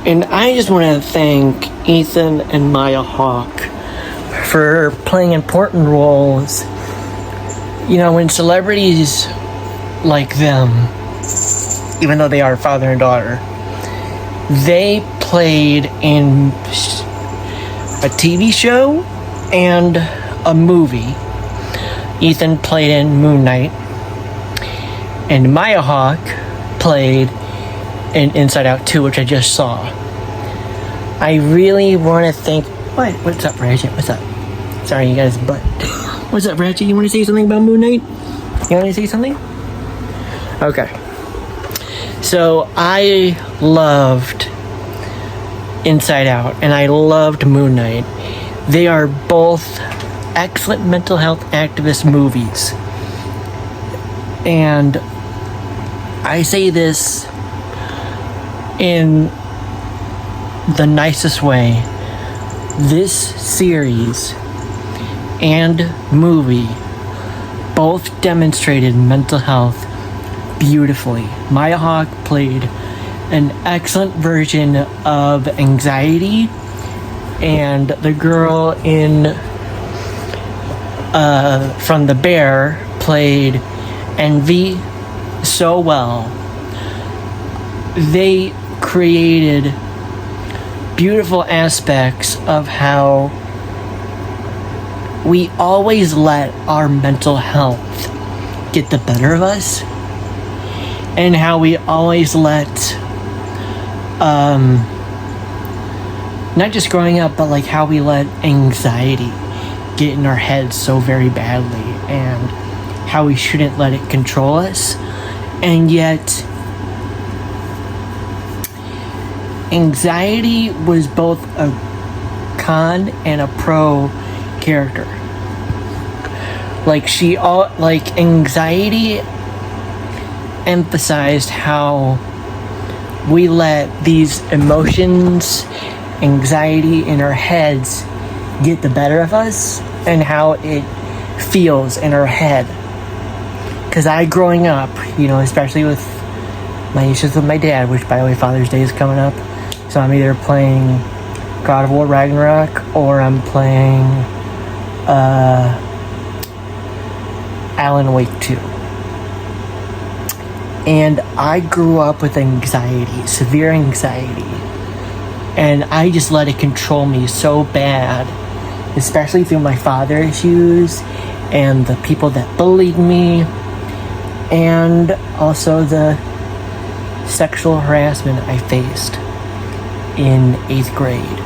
And I just want to thank Ethan and Maya Hawke for playing important roles. You know, when celebrities like them, even though they are father and daughter, they played in a TV show and a movie. Ethan played in Moon Knight, and Maya Hawke played in Inside Out 2, which I just saw. I really want to thank... What's up, Ratchet? What's up? Sorry, you guys, but... What's up, Ratchet? You want to say something about Moon Knight? You want to say something? Okay. So, I loved Inside Out, and I loved Moon Knight. They are both excellent mental health activist movies. And I say this in the nicest way. This series and movie both demonstrated mental health beautifully. Maya Hawke played an excellent version of anxiety, and the girl in from The Bear played envy so well. They created beautiful aspects of how we always let our mental health get the better of us, and how we always let not just growing up, but like how we let anxiety get in our heads so very badly, and how we shouldn't let it control us. And yet anxiety was both a con and a pro character. Like anxiety emphasized how we let these emotions, anxiety in our heads get the better of us, and how it feels in our head. Because growing up, you know, especially with my issues with my dad, which, by the way, Father's Day is coming up, so I'm either playing God of War Ragnarok or I'm playing Alan Wake 2. And I grew up with anxiety, severe anxiety, and I just let it control me so bad, especially through my father issues and the people that bullied me, and also the sexual harassment I faced in 8th grade.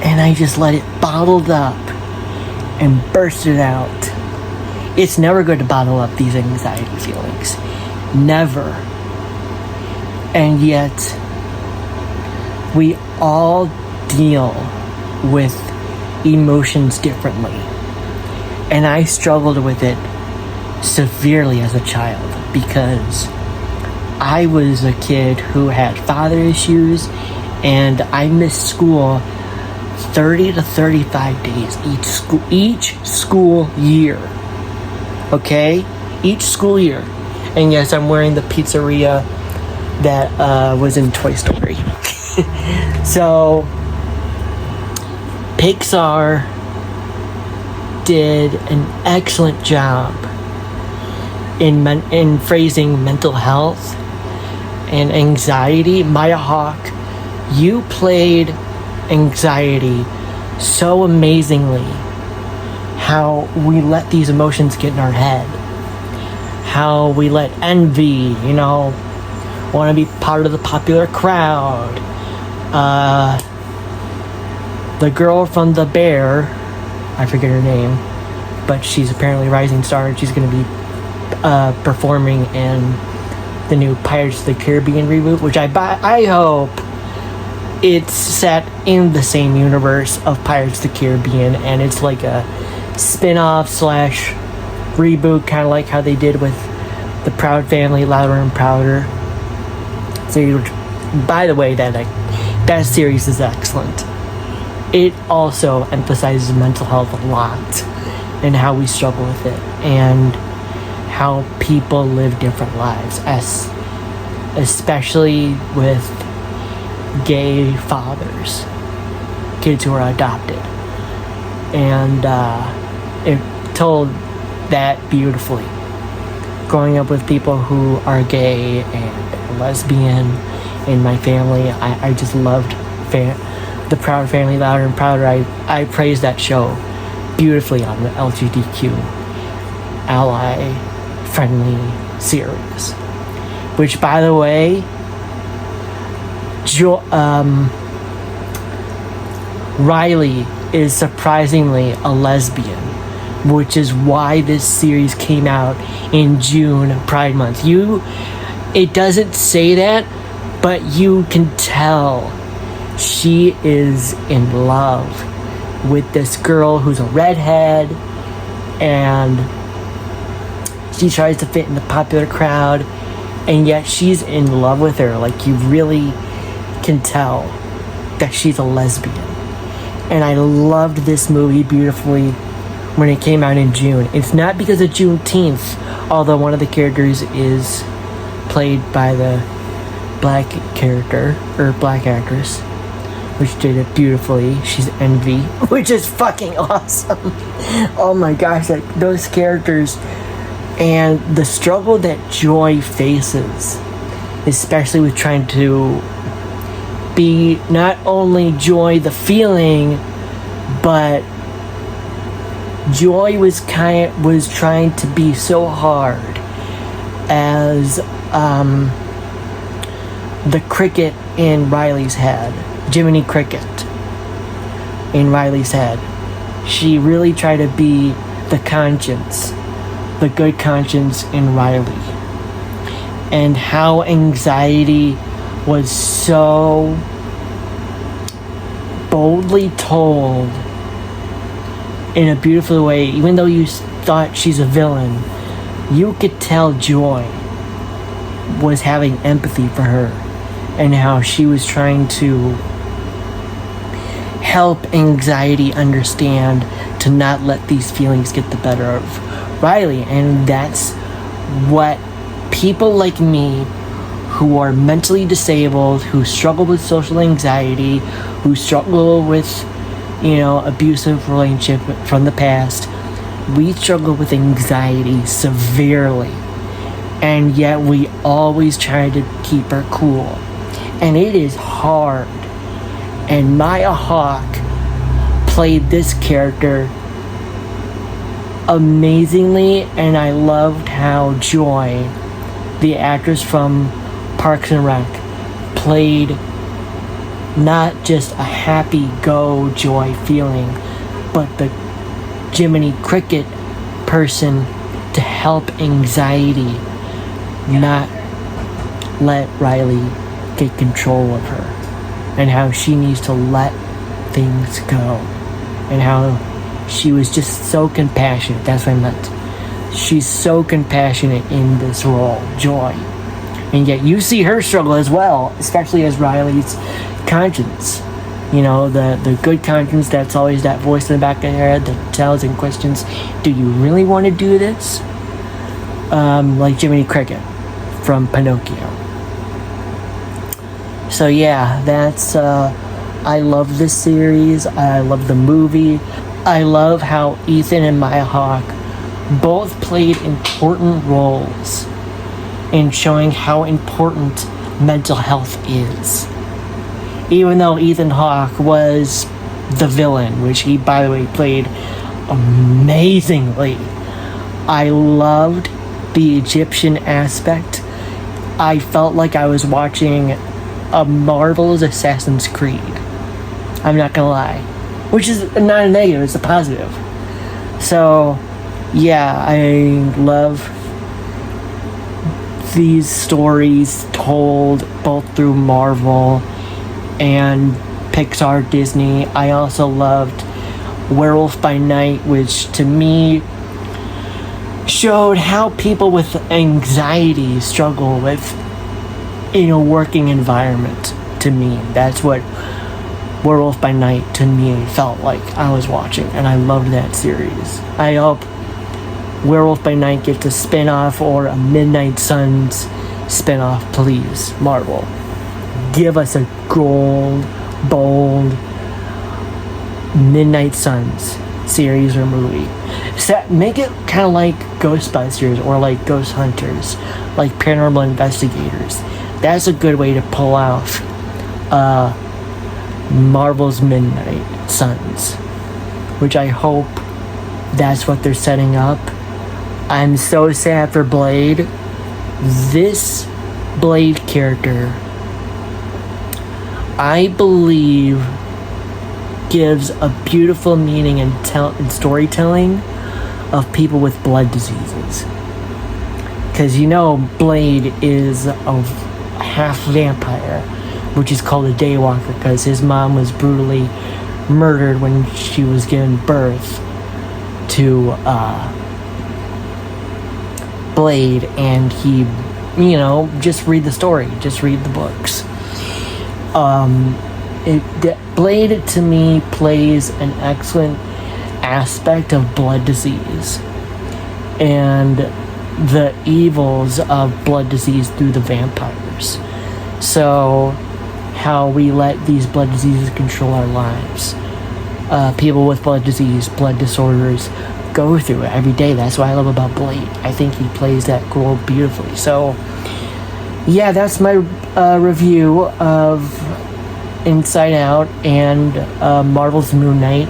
And I just let it bottled up and burst it out. It's never good to bottle up these anxiety feelings. Never. And yet, we all deal with emotions differently. And I struggled with it severely as a child, because I was a kid who had father issues, and I missed school 30 to 35 days each school year. Okay? Each school year. And yes, I'm wearing the pizzeria that was in Toy Story. So, Pixar did an excellent job in phrasing mental health and anxiety. Maya Hawke, you played anxiety so amazingly. How we let these emotions get in our head. How we let envy, you know, want to be part of the popular crowd. The girl from The Bear, I forget her name, but she's apparently a rising star, and she's going to be performing in the new Pirates of the Caribbean reboot, which I hope it's set in the same universe of Pirates of the Caribbean, and it's like a spin-off / reboot, kind of like how they did with the Proud Family, Louder and Prouder. So, by the way, that series is excellent. It also emphasizes mental health a lot, and how we struggle with it, and how people live different lives. As especially with gay fathers, kids who are adopted. And it told that beautifully. Growing up with people who are gay and lesbian in my family, I just loved the Proud Family, Louder and Prouder. I praised that show beautifully on the LGBTQ ally friendly series, which, by the way, Riley is surprisingly a lesbian, which is why this series came out in June, Pride Month. It doesn't say that, but you can tell she is in love with this girl who's a redhead, and she tries to fit in the popular crowd, and yet she's in love with her. Like, you really can tell that she's a lesbian. And I loved this movie beautifully when it came out in June. It's not because of Juneteenth, although one of the characters is played by the black character, or black actress, which did it beautifully. She's Envy, which is fucking awesome. Oh my gosh, those characters and the struggle that Joy faces, especially with trying to be not only Joy the feeling, but Joy was trying to be so hard as the cricket in Riley's head, Jiminy Cricket in Riley's head. She really tried to be the conscience, the good conscience in Riley, and how anxiety was so boldly told in a beautiful way. Even though you thought she's a villain, you could tell Joy was having empathy for her, and how she was trying to help anxiety understand to not let these feelings get the better of Riley. And that's what people like me, who are mentally disabled, who struggle with social anxiety, who struggle with, abusive relationship from the past, we struggle with anxiety severely. And yet we always try to keep her cool. And it is hard. And Maya Hawke played this character amazingly, and I loved how Joy, the actress from Parks and Rec, played not just a happy go Joy feeling, but the Jiminy Cricket person to help anxiety not let Riley get control of her, and how she needs to let things go, and how she was just so compassionate. That's what I meant. She's so compassionate in this role, Joy. And yet you see her struggle as well, especially as Riley's conscience. The good conscience that's always that voice in the back of her head that tells and questions, do you really want to do this? Like Jiminy Cricket from Pinocchio. So yeah, that's I love this series. I love the movie. I love how Ethan and Maya Hawke both played important roles in showing how important mental health is. Even though Ethan Hawke was the villain, which he, by the way, played amazingly, I loved the Egyptian aspect. I felt like I was watching a Marvel's Assassin's Creed. I'm not gonna lie. Which is not a negative, it's a positive. So, yeah, I love these stories told both through Marvel and Pixar, Disney. I also loved Werewolf by Night, which to me showed how people with anxiety struggle with in a working environment. To me, that's what Werewolf by Night to me felt like I was watching, and I loved that series. I hope Werewolf by Night gets a spin-off or a Midnight Suns spinoff, please, Marvel. Give us a bold Midnight Suns series or movie. Make it kind of like Ghostbusters or like Ghost Hunters, like Paranormal Investigators. That's a good way to pull off Marvel's Midnight Suns, which I hope that's what they're setting up. I'm so sad for Blade. This Blade character, I believe, gives a beautiful meaning and storytelling of people with blood diseases. Because Blade is a half vampire, which is called a Daywalker, because his mom was brutally murdered when she was giving birth to Blade, and he, just read the story, just read the books. Blade, to me, plays an excellent aspect of blood disease and the evils of blood disease through the vampires. So, how we let these blood diseases control our lives. People with blood disease, blood disorders, go through it every day. That's what I love about Blade. I think he plays that role beautifully. So, yeah, that's my review of Inside Out and Marvel's Moon Knight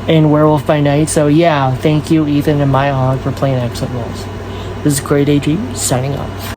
and Werewolf by Night. So yeah, thank you Ethan and Maya Hogg for playing excellent roles. This is Great AG signing off.